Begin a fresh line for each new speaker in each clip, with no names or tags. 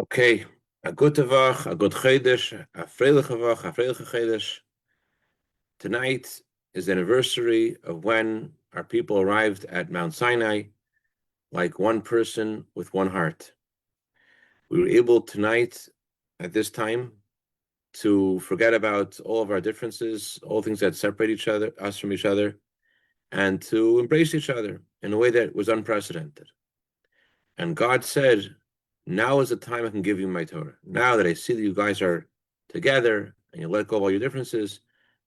Okay, a gute Woche, a good Chodesh, a freiliche Woche, a freiliche Chodesh. Tonight is the anniversary of when our people arrived at Mount Sinai, like one person with one heart. We were able tonight, at this time, to forget about all of our differences, all things that separate us from each other, and to embrace each other in a way that was unprecedented. And God said, now is the time I can give you my Torah. Now that I see that you guys are together and you let go of all your differences,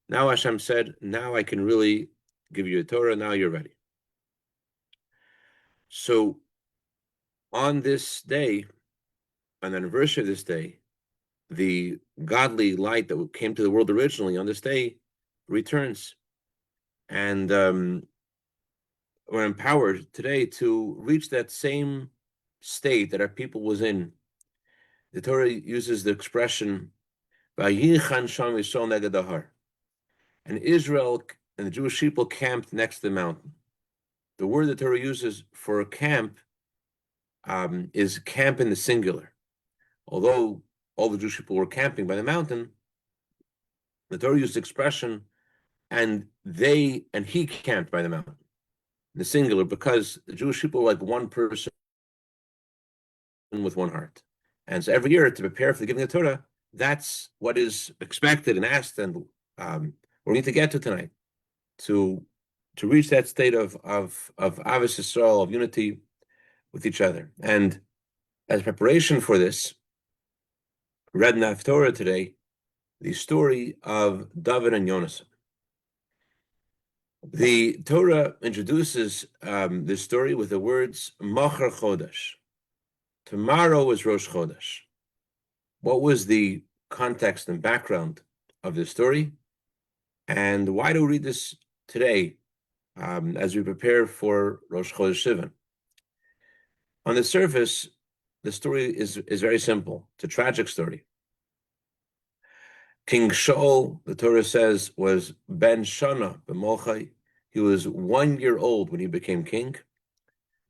now Hashem said, now I can really give you a Torah. Now you're ready. So on this day, on the anniversary of this day, the godly light that came to the world originally on this day returns. And we're empowered today to reach that same state that our people was in. The Torah uses the expression, "Vayichan sham Yisrael neged dahar," and Israel and the Jewish people camped next to the mountain. The word the Torah uses for a camp is camp in the singular. Although all the Jewish people were camping by the mountain, the Torah used the expression, and he camped by the mountain, in the singular, because the Jewish people were like one person with one heart. And so every year, to prepare for the giving of the Torah, that's what is expected and asked, and we need to get to tonight to reach that state of Avos Yisrael, of unity with each other. And as preparation for this, read in the Torah today the story of David and Yonasan. The Torah introduces this story with the words Machar Chodesh. Tomorrow is Rosh Chodesh. What was the context and background of this story? And why do we read this today as we prepare for Rosh Chodesh Sivan? On the surface, the story is very simple. It's a tragic story. King Shaul, the Torah says, was Ben Shana b'Molchai. He was 1 year old when he became king.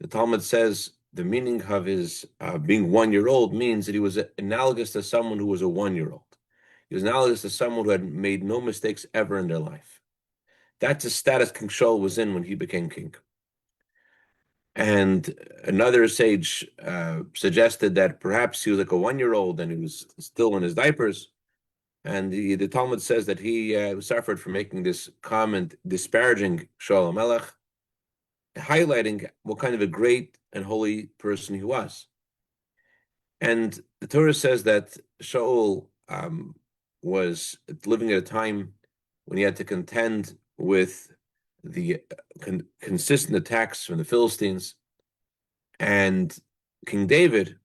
The Talmud says the meaning of his being 1 year old means that he was analogous to someone who was a 1 year old. He was analogous to someone who had made no mistakes ever in their life. That's the status King Shaul was in when he became king. And another sage suggested that perhaps he was like a 1 year old and he was still in his diapers. And the Talmud says that he suffered from making this comment disparaging Shaul HaMelech, highlighting what kind of a great and holy person he was. And the Torah says that Shaul was living at a time when he had to contend with the consistent attacks from the Philistines. And King David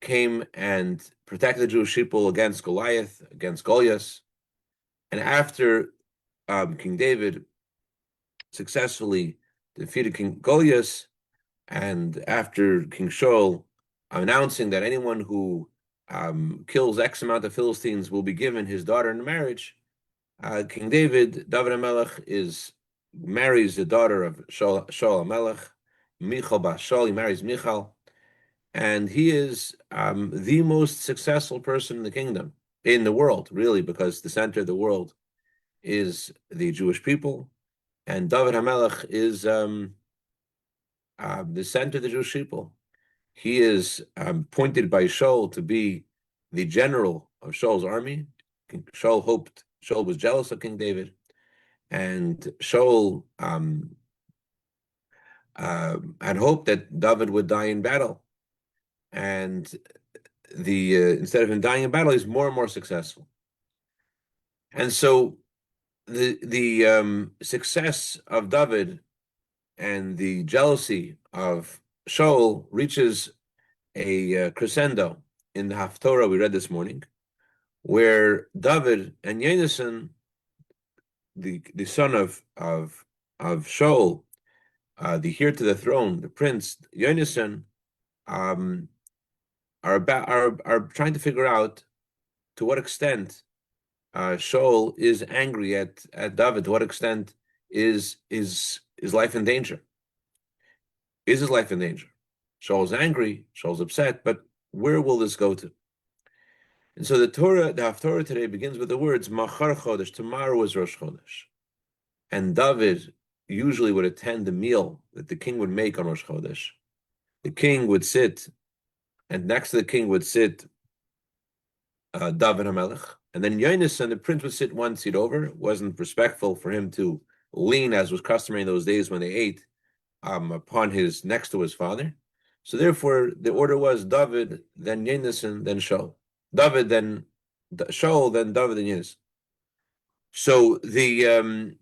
came and protected the Jewish people against Goliath, against Goliath. And after King David successfully defeated King Goliath, and after King Shaul announcing that anyone who kills X amount of Philistines will be given his daughter in marriage, King David HaMelech marries the daughter of Shaul HaMelech, Michal Bas Shaul. He marries Michal, and he is the most successful person in the kingdom, in the world, really, because the center of the world is the Jewish people, and David HaMelech is the center of the Jewish people. He is appointed by Shaul to be the general of Shaul's army. Shaul was jealous of King David, and Shaul had hoped that David would die in battle. And instead of him dying in battle, he's more and more successful. And so the success of David and the jealousy of Shaul reaches a crescendo in the Haftorah we read this morning, where David and Yonasan, the son of Shaul, the heir to the throne, the prince Yonasan, are trying to figure out to what extent Shaul is angry at David. To what extent is life in danger? Is his life in danger? Shaul's angry. Shaul's upset. But where will this go to? And so the Haftorah today begins with the words Machar Chodesh. Tomorrow is Rosh Chodesh, and David usually would attend the meal that the king would make on Rosh Chodesh. The king would sit, and next to the king would sit David HaMelech, and then Yonasan, the prince, would sit one seat over. It wasn't respectful for him to lean, as was customary in those days when they ate, upon his next to his father. So therefore, the order was David, then Yonasan, then Shaul. David, then Shaul, then David, then Yonasan. So the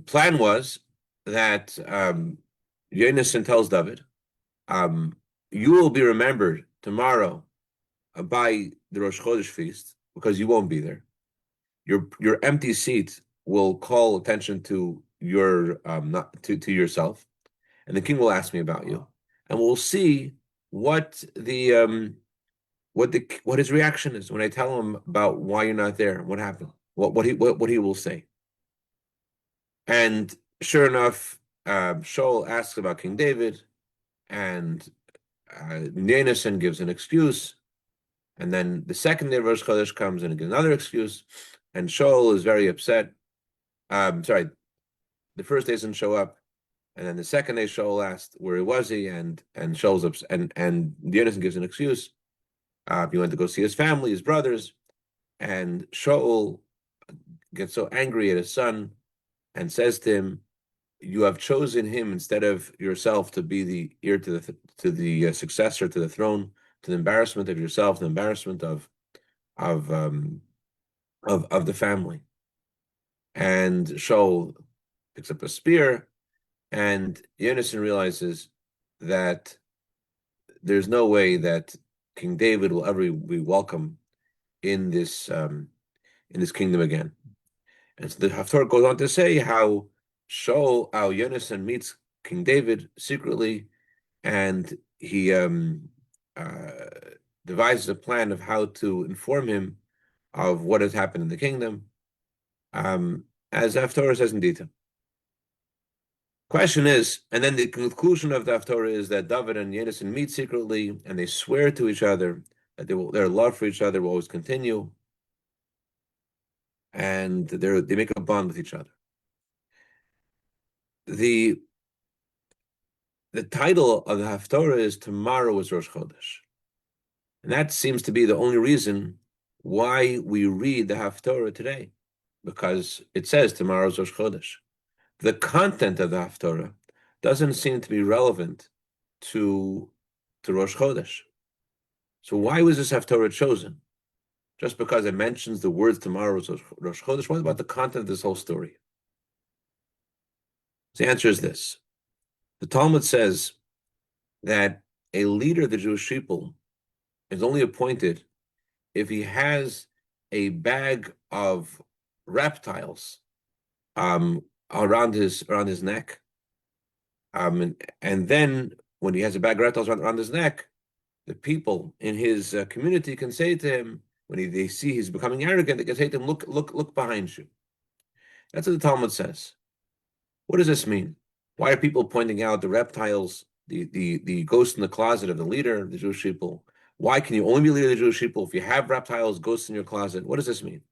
plan was that Yonasan tells David, you will be remembered tomorrow by the Rosh Chodesh feast because you won't be there. Your empty seat will call attention to your not to yourself, and the king will ask me about you, and we'll see what what his reaction is when I tell him about why you're not there, what happened, what he will say. And sure enough, Shaul asks about King David, and Yonasan gives an excuse. And then the second day of Rosh Chodesh comes and gives another excuse, and Shaul is very upset. Sorry, the first day doesn't show up, and then the second day Shaul asked where was he, and Shaul's upset, and Yonasan gives an excuse. He went to go see his family, his brothers, and Shaul gets so angry at his son and says to him, "You have chosen him instead of yourself to be the heir to the successor to the throne, to the embarrassment of yourself, the embarrassment of the family." And Shaul picks up a spear, and Yonasan realizes that there's no way that King David will ever be welcome in this kingdom again. And so the Haftorah goes on to say how Yonasan meets King David secretly, and he devises a plan of how to inform him of what has happened in the kingdom, as the Haftorah says in detail. Question is, and then the conclusion of the Haftorah is that David and Yonasan meet secretly, and they swear to each other that their love for each other will always continue, and they make a bond with each other. The title of the Haftorah is Tomorrow is Rosh Chodesh. And that seems to be the only reason why we read the Haftorah today, because it says tomorrow is Rosh Chodesh. The content of the Haftorah doesn't seem to be relevant to Rosh Chodesh. So why was this Haftorah chosen? Just because it mentions the words tomorrow is Rosh Chodesh? What about the content of this whole story? The answer is this. The Talmud says that a leader of the Jewish people is only appointed if he has a bag of reptiles around his neck, and then when he has a bag of reptiles around his neck, the people in his community can say to him, when they see he's becoming arrogant, they can say to him, "Look behind you." That's what the Talmud says. What does this mean? Why are people pointing out the reptiles, the ghost in the closet of the leader of the Jewish people? Why can you only be leader of the Jewish people if you have reptiles, ghosts in your closet? What does this mean?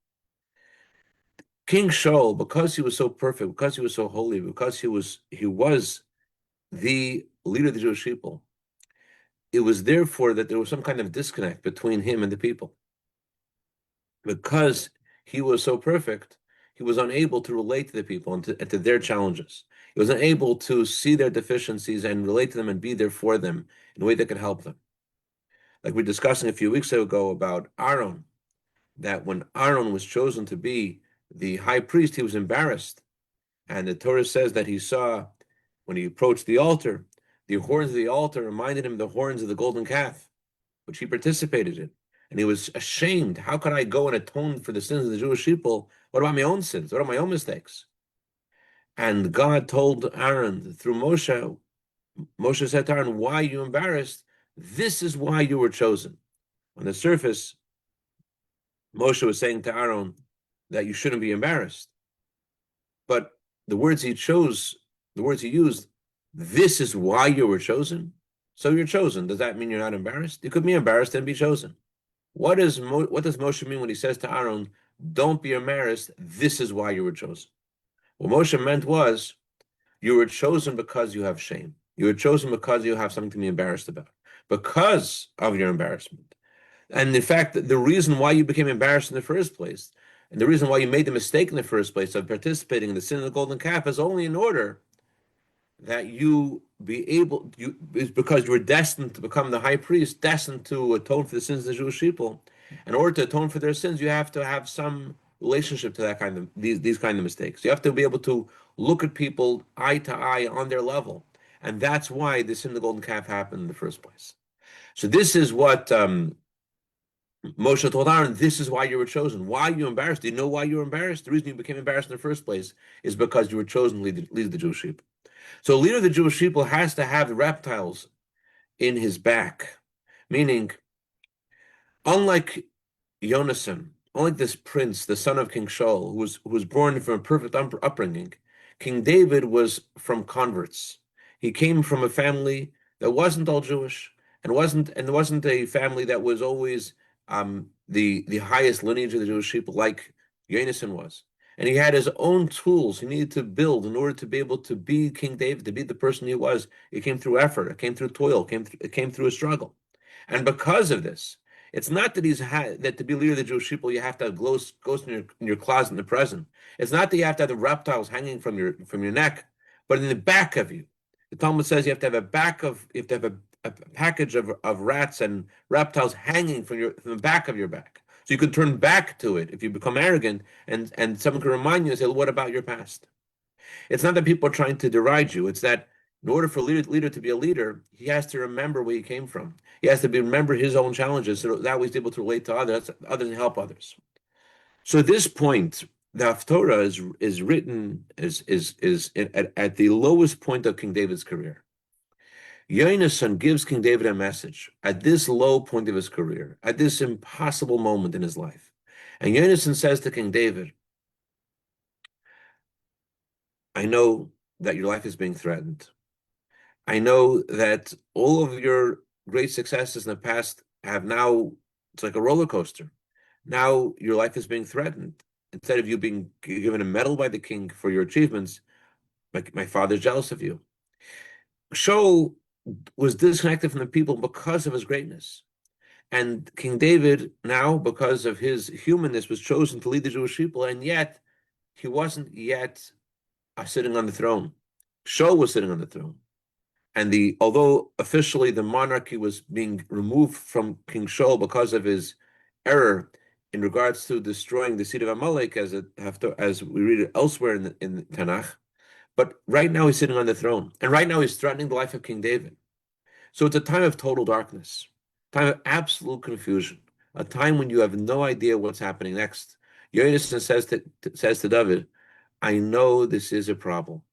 King Shaul, because he was so perfect, because he was so holy, because he was the leader of the Jewish people, it was therefore that there was some kind of disconnect between him and the people. Because he was so perfect, he was unable to relate to the people and to their challenges. He was unable to see their deficiencies and relate to them and be there for them in a way that could help them. Like we were discussing a few weeks ago about Aaron, that when Aaron was chosen to be the high priest, he was embarrassed. And the Torah says that he saw, when he approached the altar, the horns of the altar reminded him of the horns of the golden calf, which he participated in. And he was ashamed. How could I go and atone for the sins of the Jewish people? What about my own sins? What are my own mistakes? And God told Aaron through Moshe, Moshe said to Aaron, "Why are you embarrassed? This is why you were chosen." On the surface, Moshe was saying to Aaron that you shouldn't be embarrassed. But the words he used, "This is why you were chosen." So you're chosen. Does that mean you're not embarrassed? You could be embarrassed and be chosen. What does Moshe mean when he says to Aaron, "Don't be embarrassed. This is why you were chosen." What Moshe meant was you were chosen because you have shame. You were chosen because you have something to be embarrassed about, because of your embarrassment. And in fact, the reason why you became embarrassed in the first place, and the reason why you made the mistake in the first place of participating in the sin of the golden calf is only in order that you be able, you is because you were destined to become the high priest, destined to atone for the sins of the Jewish people. In order to atone for their sins, you have to have some relationship to that kind of these kind of mistakes. You have to be able to look at people eye to eye on their level, and that's why the sin of the golden calf happened in the first place. So this is what Moshe told Aaron. This is why you were chosen. Why are you embarrassed? Do you know why you were embarrassed? The reason you became embarrassed in the first place is because you were chosen to lead the Jewish people. So a leader of the Jewish people has to have the reptiles in his back, meaning, unlike Yonasan, unlike this prince, the son of King Shaul, who was born from a perfect upbringing, King David was from converts. He came from a family that wasn't all Jewish, and wasn't a family that was always the highest lineage of the Jewish people, like Yonasan was. And he had his own tools he needed to build in order to be able to be King David, to be the person he was. It came through effort, it came through toil, it came through a struggle. And because of this, it's not that that to be leader of the Jewish people you have to have ghosts in your closet in the present. It's not that you have to have the reptiles hanging from your neck, but in the back of you. The Talmud says you have to have a package of rats and reptiles hanging from the back of your back. So you can turn back to it if you become arrogant, and someone can remind you and say, well, "What about your past?" It's not that people are trying to deride you. It's that in order for a leader to be a leader, he has to remember where he came from. He has to remember his own challenges, so that way he's able to relate to others and help others. So at this point, the Haftorah is written at the lowest point of King David's career. Yonasan gives King David a message at this low point of his career, at this impossible moment in his life. And Yonasan says to King David, "I know that your life is being threatened. I know that all of your great successes in the past have now, it's like a roller coaster. Now your life is being threatened. Instead of you being given a medal by the king for your achievements, my father's jealous of you." Shaul was disconnected from the people because of his greatness. And King David, now, because of his humanness, was chosen to lead the Jewish people, and yet he wasn't yet sitting on the throne. Shaul was sitting on the throne. And although officially the monarchy was being removed from King Shaul because of his error in regards to destroying the seed of Amalek, as we read it elsewhere in Tanakh, but right now he's sitting on the throne, and right now he's threatening the life of King David. So it's a time of total darkness, time of absolute confusion, a time when you have no idea what's happening next. Yonasan says to David, "I know this is a problem.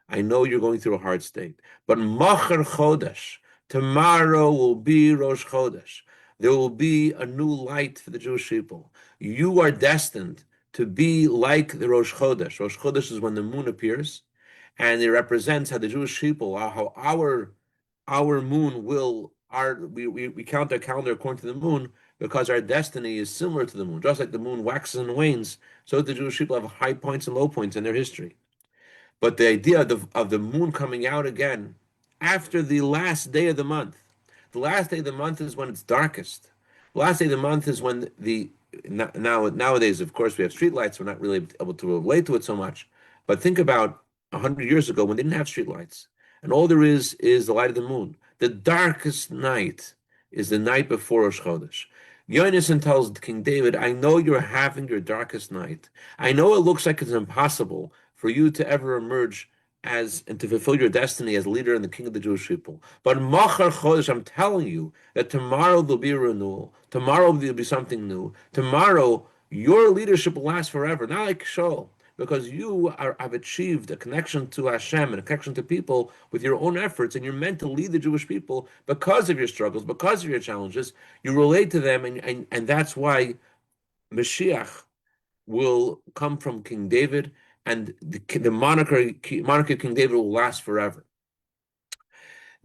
I know you're going through a hard state, but Machar Chodesh, tomorrow will be Rosh Chodesh. There will be a new light for the Jewish people. You are destined to be like the Rosh Chodesh. Rosh Chodesh is when the moon appears, and it represents how the Jewish people, how our moon will we count our calendar according to the moon because our destiny is similar to the moon. Just like the moon waxes and wanes, so the Jewish people have high points and low points in their history. But the idea of the moon coming out again after the last day of the month, the last day of the month is when it's darkest. The last day of the month is when nowadays, of course, we have streetlights. We're not really able to relate to it so much. But think about 100 years ago when they didn't have streetlights, and all there is the light of the moon. The darkest night is the night before Rosh Chodesh. Yonasan tells King David, "I know you're having your darkest night. I know it looks like it's impossible for you to ever emerge and to fulfill your destiny as leader and the king of the Jewish people. But Machar Chodesh, I'm telling you that tomorrow there'll be a renewal. Tomorrow there'll be something new. Tomorrow your leadership will last forever, not like Shaul, because have achieved a connection to Hashem and a connection to people with your own efforts, and you're meant to lead the Jewish people because of your struggles, because of your challenges. You relate to them, and that's why Mashiach will come from King David, and the monarchy of King David will last forever."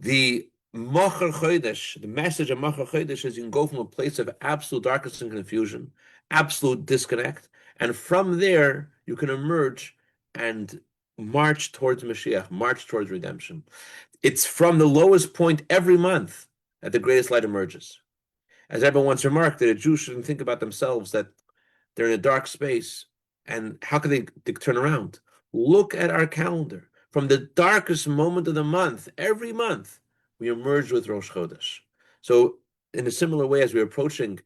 The Machar Chodesh, the message of Machar Chodesh is you can go from a place of absolute darkness and confusion, absolute disconnect, and from there you can emerge and march towards Mashiach, march towards redemption. It's from the lowest point every month that the greatest light emerges. As everyone once remarked, that a Jew shouldn't think about themselves that they're in a dark space, and how can they turn around? Look at our calendar. From the darkest moment of the month, every month, we emerge with Rosh Chodesh. So, in a similar way, as we're approaching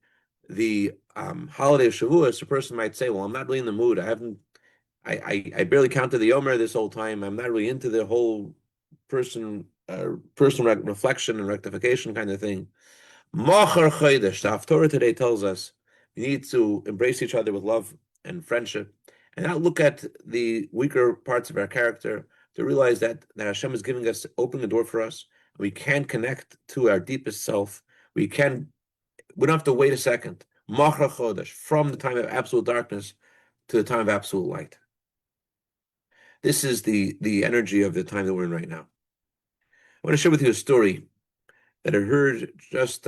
the holiday of Shavuos, a person might say, "Well, I'm not really in the mood. I barely counted the Omer this whole time. I'm not really into the whole personal reflection and rectification kind of thing." Machar Chodesh, the Haftorah today tells us we need to embrace each other with love and friendship, and not look at the weaker parts of our character, to realize that Hashem is giving us, opening the door for us. We can connect to our deepest self. We don't have to wait a second. Machar Chodesh, from the time of absolute darkness to the time of absolute light. This is the energy of the time that we're in right now. I want to share with you a story that I heard just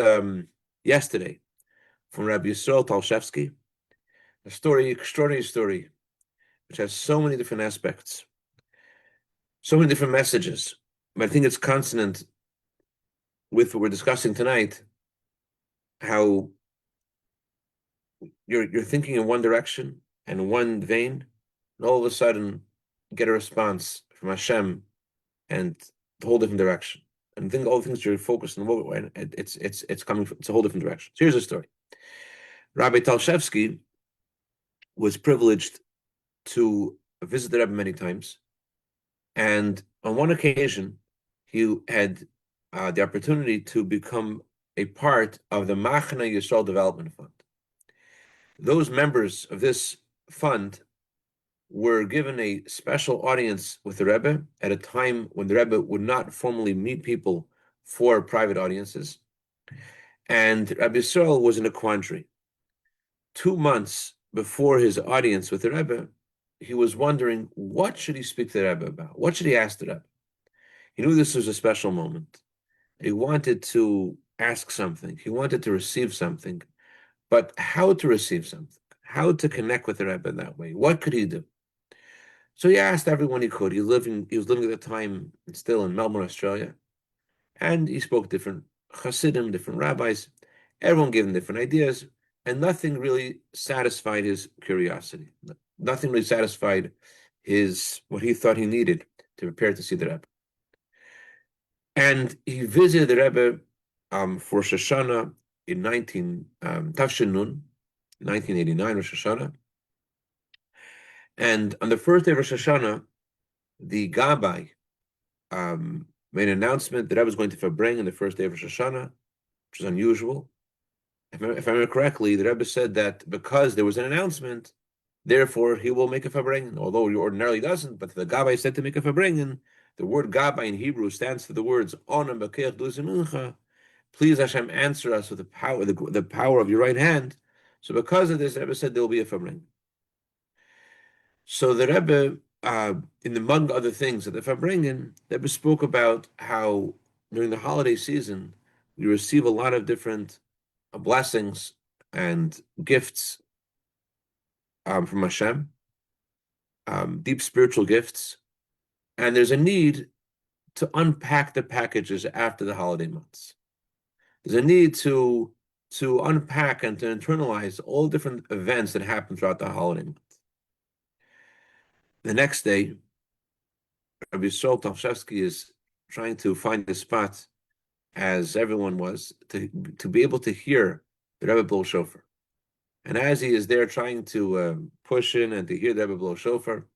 yesterday from Rabbi Yisrael Talshevsky, a story, extraordinary story, which has so many different aspects, so many different messages. But I think it's consonant with what we're discussing tonight, how you're thinking in one direction and one vein, and all of a sudden get a response from Hashem and the whole different direction. And think all the things you're focused on, and it's coming from, it's a whole different direction. So here's the story. Rabbi Talshevsky was privileged to visit the Rebbe many times, and on one occasion, he had the opportunity to become a part of the Machna Yisrael Development Fund. Those members of this fund were given a special audience with the Rebbe at a time when the Rebbe would not formally meet people for private audiences. And Rabbi Yisrael was in a quandary. 2 months before his audience with the Rebbe, he was wondering, what should he speak to the Rebbe about? What should he ask the Rebbe? He knew this was a special moment. He wanted to ask something. He wanted to receive something. But how to receive something? How to connect with the Rebbe in that way? What could he do? So he asked everyone he could. He was living at the time still in Melbourne, Australia. And he spoke to different Hasidim, different rabbis. Everyone gave him different ideas. And nothing really satisfied his curiosity. Nothing really satisfied what he thought he needed to prepare to see the Rebbe. And he visited the Rebbe for Shoshana in Tafshin Nun, 1989, Rosh Hashanah. And on the first day of Rosh Hashanah, the Gabbai made an announcement that I was going to Fabring on the first day of Rosh Hashanah, which is unusual. If I remember correctly, the Rebbe said that because there was an announcement, therefore he will make a Fabringen, although he ordinarily doesn't, but the Gabbai said to make a Fabringen. The word Gabbai in Hebrew stands for the words Onam B'keach Duzimuncha. Please Hashem, answer us with the power of your right hand. So because of this, the Rebbe said there will be a Fabringen. So the Rebbe, among other things at the Fabringen, the Rebbe spoke about how during the holiday season we receive a lot of different blessings and gifts from Hashem, deep spiritual gifts, and there's a need to unpack the packages after the holiday months. There's a need to unpack and to internalize all different events that happen throughout the holiday month. The next day, Rabbi Yisrael Talshevsky is trying to find a spot, as everyone was, to be able to hear the Rebbe blow shofar. And as he is there trying to push in and to hear the Rebbe blow shofar,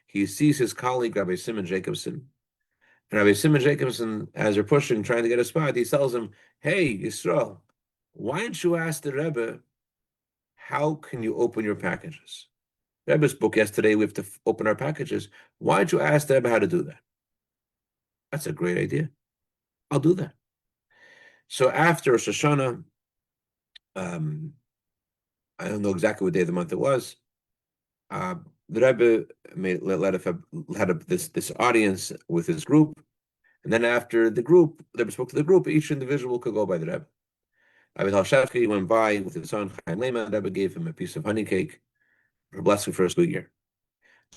he sees his colleague, Rabbi Simon Jacobson. And Rabbi Simon Jacobson, as they're pushing, trying to get a spot, he tells him, "Hey, Yisrael, why don't you ask the Rebbe, how can you open your packages? Rebbe spoke yesterday, we have to open our packages. Why don't you ask the Rebbe how to do that?" That's a great idea. I'll do that. So after Rosh Hashanah, I don't know exactly what day of the month it was, the Rebbe had this audience with his group, And then after the group, the Rebbe spoke to the group, each individual could go by the Rebbe. Rabbi Talshevsky went by with his son Chaim Lehman. The Rebbe gave him a piece of honey cake for a blessing for his new year.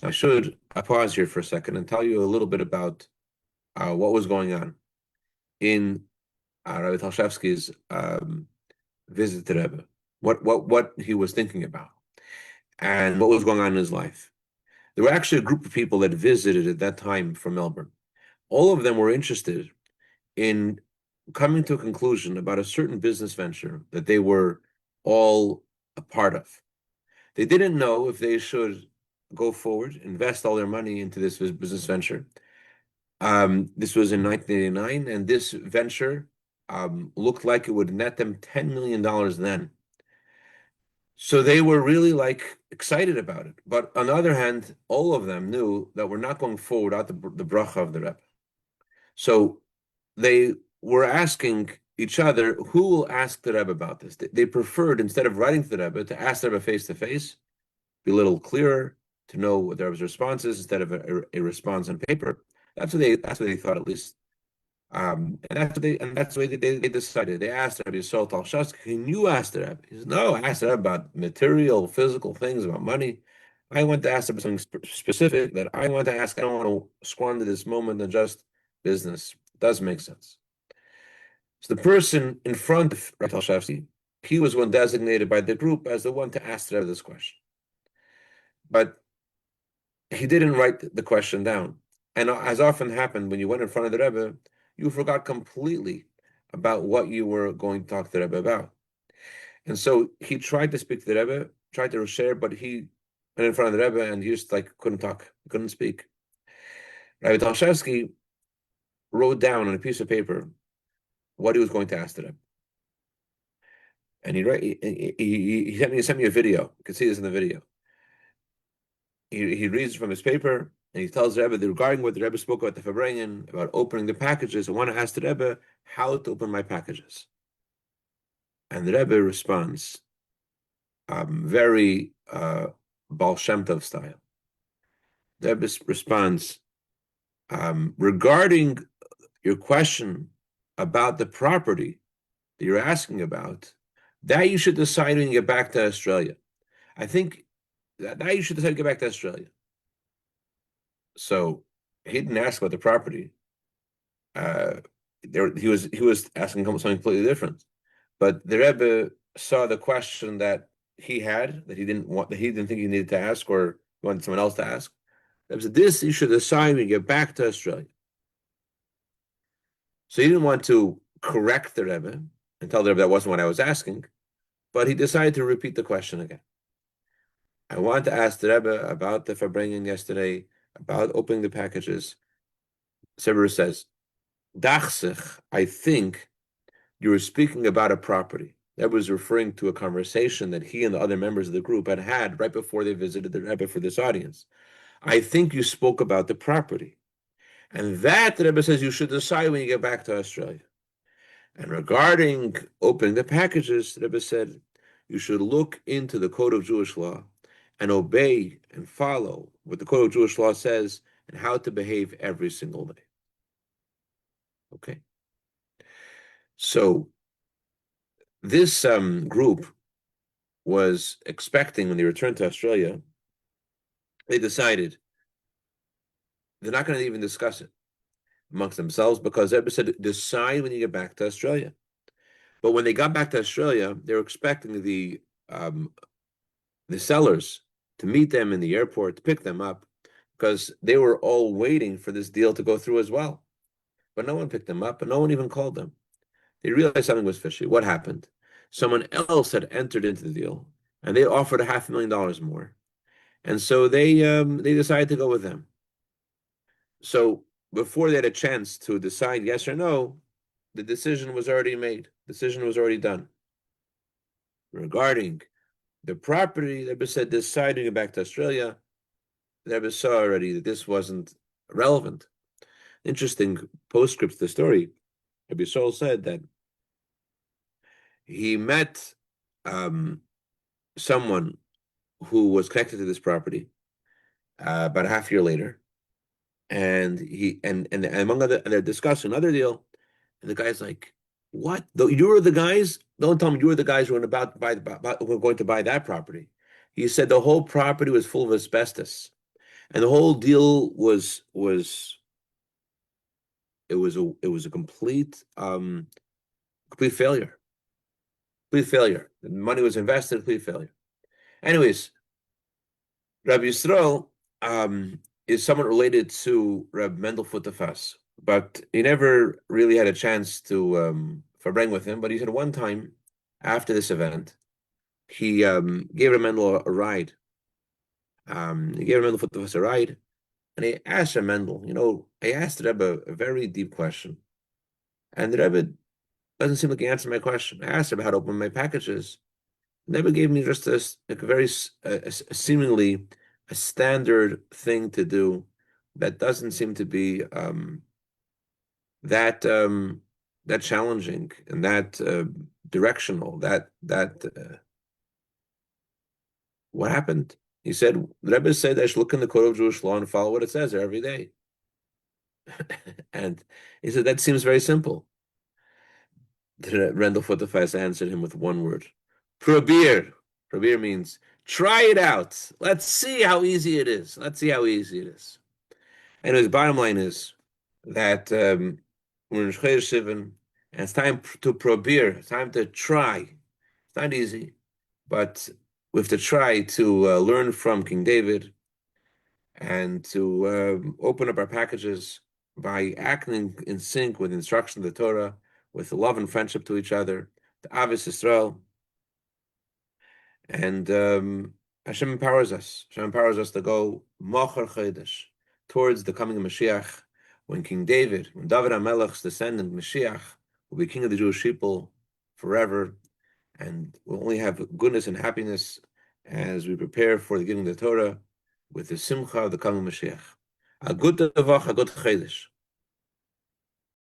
I should pause here for a second and tell you a little bit about what was going on in Rabbi Talshevsky's visit to Rebbe, what he was thinking about, and what was going on in his life. There were actually a group of people that visited at that time from Melbourne. All of them were interested in coming to a conclusion about a certain business venture that they were all a part of. They didn't know if they should go forward, invest all their money into this business venture. This was in 1989, and this venture looked like it would net them $10 million then. So they were really like excited about it. But on the other hand, all of them knew that we're not going forward without the bracha of the Rebbe. So they were asking each other, who will ask the Rebbe about this? They preferred, instead of writing to the Rebbe, to ask the Rebbe face to face, be a little clearer, to know what the Rebbe's response is instead of a response on paper. That's what they thought, at least. And that's the way they decided. They asked Rabbi Yisrael Talshevsky, can you ask the Rebbe? He said, no, I asked the Rebbe about material, physical things, about money. I want to ask about something specific that I want to ask. I don't want to squander this moment on just business. It does make sense. So the person in front of Rabbi Talshevsky, he was one designated by the group as the one to ask the Rebbe this question. But he didn't write the question down. And as often happened, when you went in front of the Rebbe, you forgot completely about what you were going to talk to the Rebbe about. And so he tried to speak to the Rebbe, tried to share, but he went in front of the Rebbe and he just couldn't talk, couldn't speak. Rabbi Talshevsky wrote down on a piece of paper what he was going to ask the Rebbe. And he sent me a video. You can see this in the video. He reads from his paper, and he tells the Rebbe that regarding what the Rebbe spoke about the Farbrengen, about opening the packages, I want to ask the Rebbe how to open my packages. And the Rebbe responds, very Baal Shem Tov style. The Rebbe responds, regarding your question about the property that you're asking about, that you should decide when you get back to Australia. I think that you should decide to get back to Australia. So he didn't ask about the property. He was asking something completely different. But the Rebbe saw the question that he had that he didn't think he needed to ask or wanted someone else to ask. The Rebbe said, "This you should decide when you get back to Australia." So he didn't want to correct the Rebbe and tell the Rebbe that wasn't what I was asking, but he decided to repeat the question again. I want to ask the Rebbe about the Farbrengen yesterday, about opening the packages. Sever says, Dachsich, I think you were speaking about a property. That was referring to a conversation that he and the other members of the group had right before they visited the Rebbe for this audience. I think you spoke about the property. And that, the Rebbe says, you should decide when you get back to Australia. And regarding opening the packages, the Rebbe said, you should look into the Code of Jewish Law and obey and follow what the Code of Jewish Law says and how to behave every single day. Okay. So this group was expecting, when they returned to Australia, they decided they're not going to even discuss it amongst themselves because Rebbe said, decide when you get back to Australia. But when they got back to Australia, they were expecting the sellers to meet them in the airport, to pick them up, because they were all waiting for this deal to go through as well. But no one picked them up, and no one even called them. They realized something was fishy. What happened? Someone else had entered into the deal, and they offered $500,000 more. And so they decided to go with them. So before they had a chance to decide yes or no, the decision was already made. The decision was already done. Regarding the property, the Rebbe said, deciding to go back to Australia, the Rebbe saw already that this wasn't relevant. Interesting postscript to the story. Rabbi Yisrael said that he met someone who was connected to this property about a half year later. And and among other, and they're discussing another deal, and the guy's like, "What? Though you were the guys? Don't tell me you were the guys who were about to who were going to buy that property." He said the whole property was full of asbestos, and the whole deal was it was a complete failure, complete failure. The money was invested, complete failure. Anyways, Rabbi Yisrael is somewhat related to Reb Mendel Futerfas, but he never really had a chance to farbreng with him. But he said one time after this event, he gave Reb Mendel a ride. He gave Reb Mendel Futerfas a ride, and he asked Reb Mendel, I asked the Rebbe a very deep question, and the Rebbe doesn't seem like he answered my question. I asked him how to open my packages. Never gave me just like a very seemingly a standard thing to do that doesn't seem to be that that challenging and that directional. What happened? He said the Rebbe said I should look in the code of Jewish law and follow what it says there every day. And he said that seems very simple. The Rendell Futterfest answered him with one word: probir. Probir means try it out. Let's see how easy it is. Let's see how easy it is. And his bottom line is that we're in Chodesh Sivan, and it's time to probir. It's time to try. It's not easy, but we have to try to learn from King David and to open up our packages by acting in sync with the instruction of the Torah, with love and friendship to each other, the Ahavas Yisrael, and Hashem empowers us. Hashem empowers us to go Mocher Chodesh, towards the coming of Mashiach, when David HaMelech's descendant Mashiach will be king of the Jewish people forever, and we'll only have goodness and happiness as we prepare for the giving of the Torah with the simcha of the coming Mashiach. A good Chodesh.